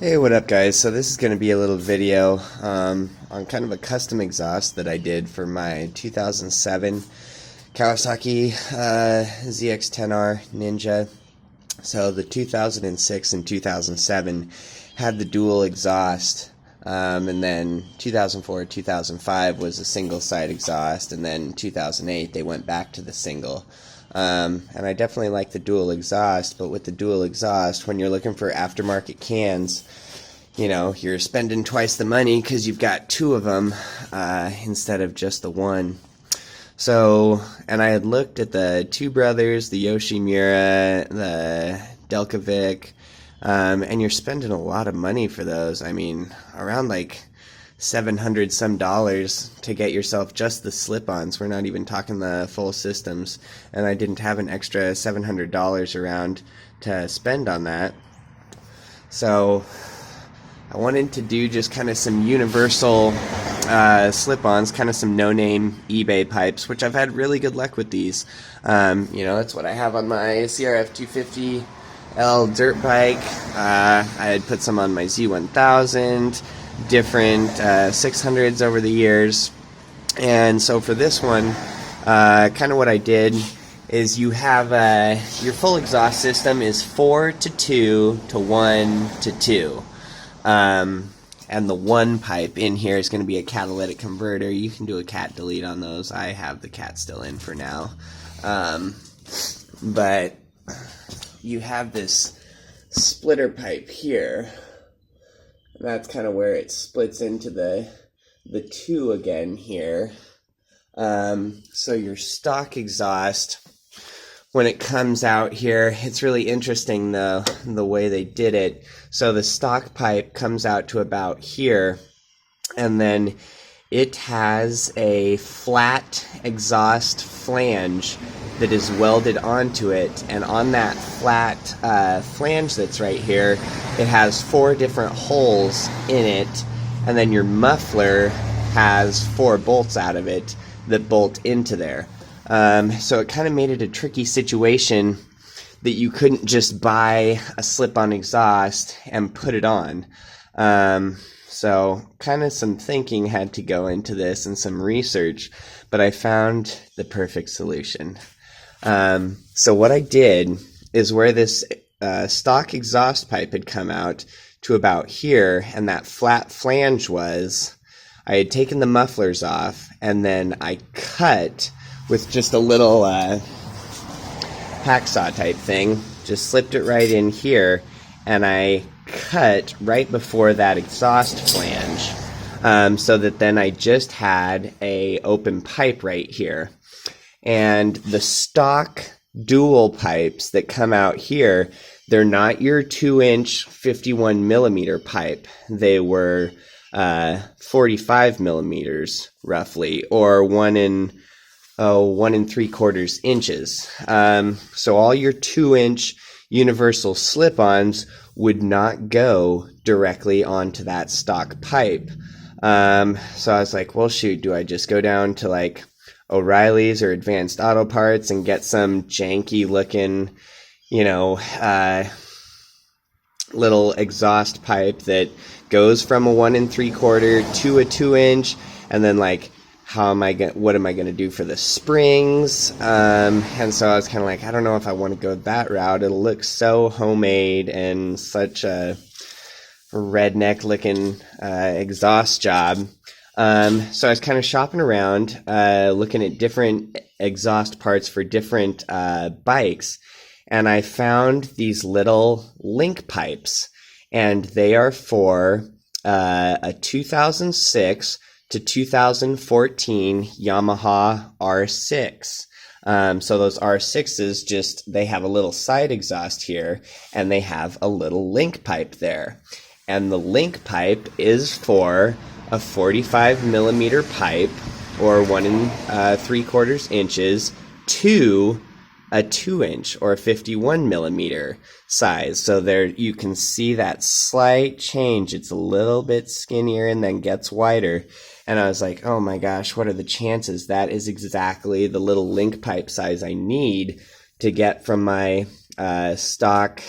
Hey, what up guys? So this is going to be a little video on kind of a custom exhaust that I did for my 2007 Kawasaki ZX10R Ninja. So the 2006 and 2007 had the dual exhaust, and then 2004, 2005 was a single side exhaust, and then 2008 they went back to the single. And I definitely like the dual exhaust, but with the dual exhaust, when you're looking for aftermarket cans, you know, you're spending twice the money because you've got two of them instead of just the one. So, and I had looked at the Two Brothers, the Yoshimura, the delkevic, and you're spending a lot of money for those. I mean, around like $700 some to get yourself just the slip-ons. We're not even talking the full systems, and I didn't have an extra $700 around to spend on that. So I wanted to do just kind of some universal slip-ons, kind of some no-name eBay pipes, which I've had really good luck with these. You know, that's what I have on my CRF 250L dirt bike. I had put some on my Z1000, different 600s over the years. And so for this one, kind of what I did is you have your full exhaust system is 4 to 2 to 1 to 2. And the one pipe in here is going to be a catalytic converter. You can do a cat delete on those. I have the cat still in for now. But you have this splitter pipe here. That's kind of where it splits into the two again here. So your stock exhaust, when it comes out here, it's really interesting the way they did it. So the stock pipe comes out to about here, and then it has a flat exhaust flange that is welded onto it, and on that flat flange that's right here, it has 4 different holes in it, and then your muffler has 4 bolts out of it that bolt into there. So it kind of made it a tricky situation that you couldn't just buy a slip-on exhaust and put it on. So kind of some thinking had to go into this and some research, but I found the perfect solution. So what I did is where this stock exhaust pipe had come out to about here, and that flat flange was, I had taken the mufflers off, and then I cut with just a little hacksaw type thing, just slipped it right in here, and I cut right before that exhaust flange, so that then I just had a open pipe right here. And the stock dual pipes that come out here, they're not your 2-inch 51 millimeter pipe. They were 45 millimeters roughly, or 1 3/4 inches. So all your 2-inch universal slip-ons would not go directly onto that stock pipe. So I was like, well, shoot, do I just go down to like O'Reilly's or Advanced Auto Parts and get some janky looking, you know, little exhaust pipe that goes from a 1 3/4 to a 2-inch, and then like, what am I going to do for the springs? And so I was kind of like, I don't know if I want to go that route. It'll look so homemade and such a redneck looking exhaust job. So I was kind of shopping around, looking at different exhaust parts for different bikes, and I found these little link pipes, and they are for a 2006 to 2014 Yamaha R6. So those R6s, just, they have a little side exhaust here, and they have a little link pipe there. And the link pipe is for a 45 millimeter pipe, or 1 3/4 inches, to a 2-inch or 51 millimeter size. So there you can see that slight change. It's a little bit skinnier and then gets wider. And I was like, oh my gosh, what are the chances? That is exactly the little link pipe size I need to get from my stock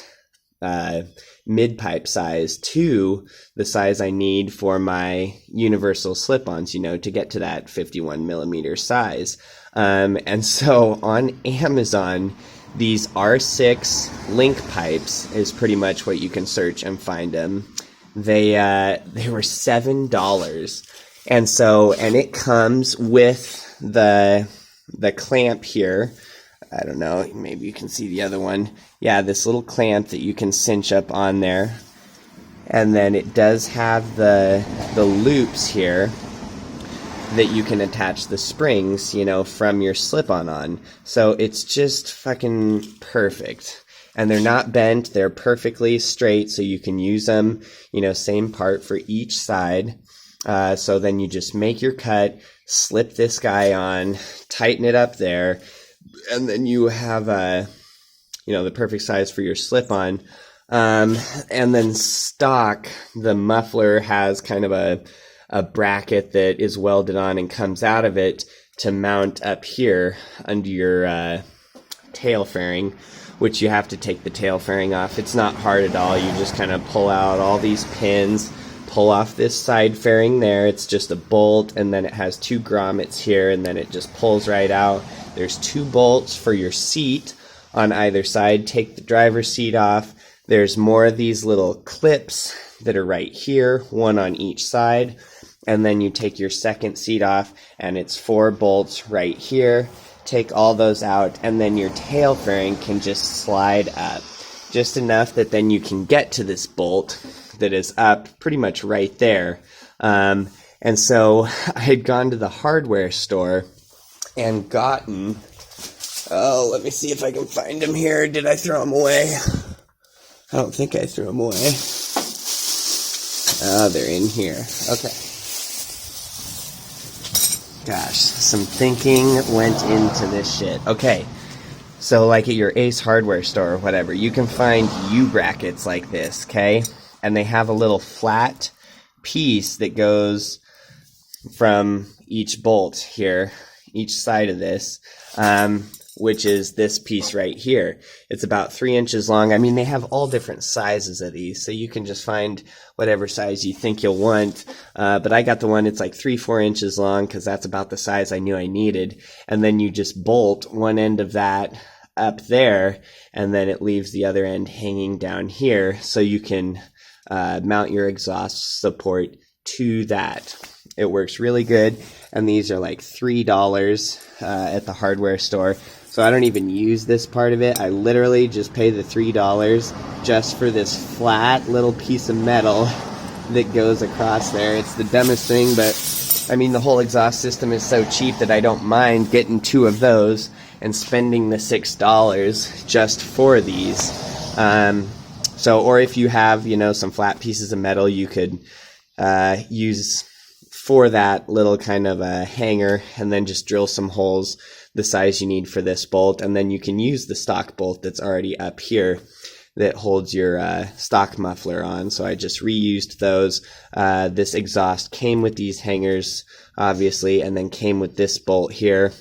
mid-pipe size to the size I need for my universal slip-ons, you know, to get to that 51 millimeter size. And so on Amazon, these R6 link pipes is pretty much what you can search and find them. They were $7. And it comes with the clamp here. I don't know, maybe you can see the other one. Yeah, this little clamp that you can cinch up on there. And then it does have the loops here that you can attach the springs, you know, from your slip-on on. So it's just fucking perfect. And they're not bent, they're perfectly straight, so you can use them, you know, same part for each side. So then you just make your cut, slip this guy on, tighten it up there, and then you have you know, the perfect size for your slip-on. And then stock, the muffler has kind of a bracket that is welded on and comes out of it to mount up here under your tail fairing, which you have to take the tail fairing off. It's not hard at all. You just kind of pull out all these pins, pull off this side fairing there. It's just a bolt, and then it has 2 grommets here, and then it just pulls right out. There's 2 bolts for your seat on either side. Take the driver's seat off. There's more of these little clips that are right here, one on each side. And then you take your second seat off, and it's 4 bolts right here. Take all those out, and then your tail fairing can just slide up. Just enough that then you can get to this bolt that is up pretty much right there. And so I had gone to the hardware store and gotten, oh, let me see if I can find them here. Did I throw them away? I don't think I threw them away. Oh, they're in here. Okay. Gosh, some thinking went into this shit. Okay, so like at your Ace Hardware store or whatever, you can find U-brackets like this, okay? And they have a little flat piece that goes from each bolt here, each side of this, which is this piece right here. It's about 3 inches long. I mean, they have all different sizes of these, so you can just find whatever size you think you'll want. But I got the one, it's like 3-4 inches long, because that's about the size I knew I needed. And then you just bolt one end of that up there, and then it leaves the other end hanging down here, so you can mount your exhaust support to that. It works really good, and these are like $3 at the hardware store. So I don't even use this part of it. I literally just pay the $3 just for this flat little piece of metal that goes across there. It's the dumbest thing, but I mean, the whole exhaust system is so cheap that I don't mind getting 2 of those and spending the $6 just for these. Or if you have, you know, some flat pieces of metal, you could use for that little kind of a hanger, and then just drill some holes the size you need for this bolt, and then you can use the stock bolt that's already up here that holds your stock muffler on. So I just reused those. This exhaust came with these hangers, obviously, and then came with this bolt here,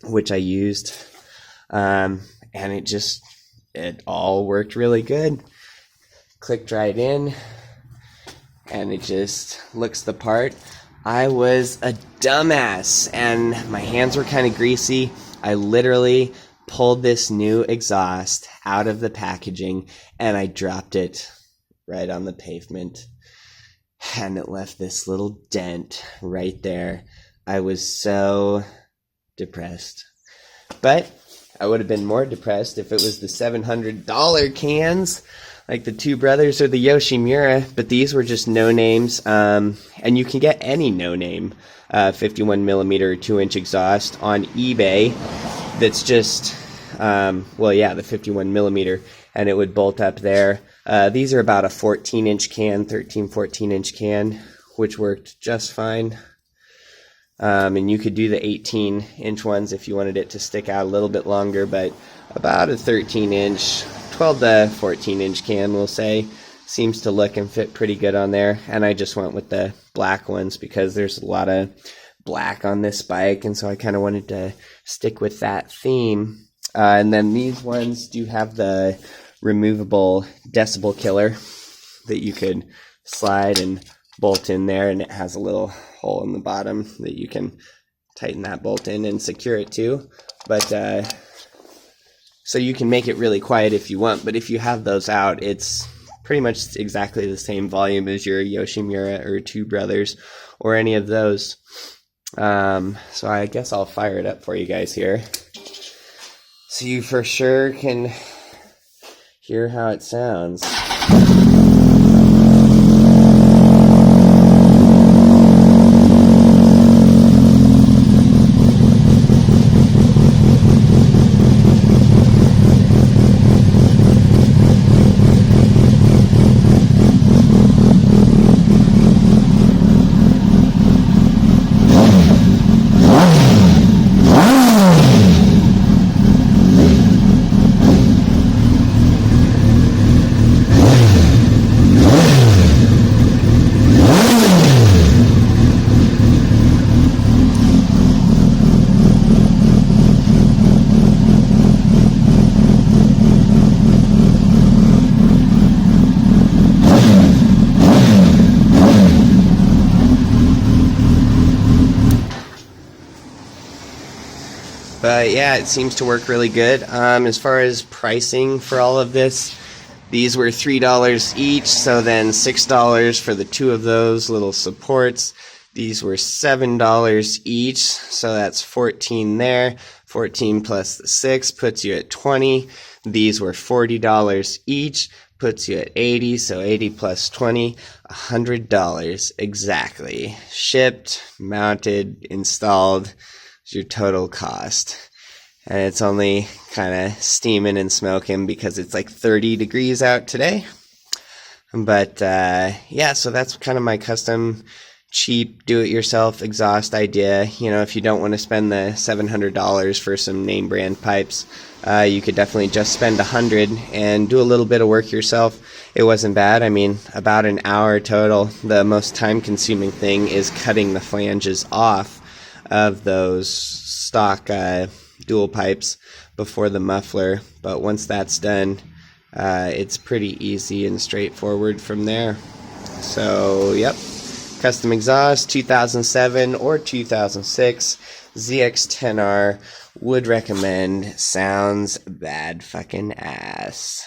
which I used, and it all worked really good. Clicked right in, and it just looks the part. I was a dumbass, and my hands were kind of greasy. I literally pulled this new exhaust out of the packaging, and I dropped it right on the pavement, and it left this little dent right there. I was so depressed. But I would have been more depressed if it was the $700 cans, like the Two Brothers or the Yoshimura, but these were just no names, and you can get any no name 51 millimeter 2-inch exhaust on eBay that's just the 51 millimeter, and it would bolt up there. These are about a 14-inch can, 14-inch can, which worked just fine. And you could do the 18-inch ones if you wanted it to stick out a little bit longer, but about a 13-inch, 12 to 14-inch can, we'll say, seems to look and fit pretty good on there. And I just went with the black ones because there's a lot of black on this bike, and so I kind of wanted to stick with that theme. And then these ones do have the removable decibel killer that you could slide and bolt in there, and it has a little hole in the bottom that you can tighten that bolt in and secure it to. But so you can make it really quiet if you want, but if you have those out, it's pretty much exactly the same volume as your Yoshimura or Two Brothers or any of those. So I guess I'll fire it up for you guys here, so you for sure can hear how it sounds. But yeah, it seems to work really good. As far as pricing for all of this, these were $3 each, so then $6 for the two of those little supports. These were $7 each, so that's 14 there. 14 plus the 6 puts you at 20. These were $40 each, puts you at 80, so 80 plus 20, $100 exactly. Shipped, mounted, installed, is your total cost. And it's only kind of steaming and smoking because it's like 30 degrees out today. But yeah, so that's kind of my custom cheap do-it-yourself exhaust idea. You know, if you don't want to spend the $700 for some name brand pipes, you could definitely just spend $100 and do a little bit of work yourself. It wasn't bad. I mean, about an hour total. The most time-consuming thing is cutting the flanges off of those stock dual pipes before the muffler. But once that's done, it's pretty easy and straightforward from there. So, yep. Custom exhaust, 2007 or 2006, ZX10R, would recommend. Sounds bad fucking ass.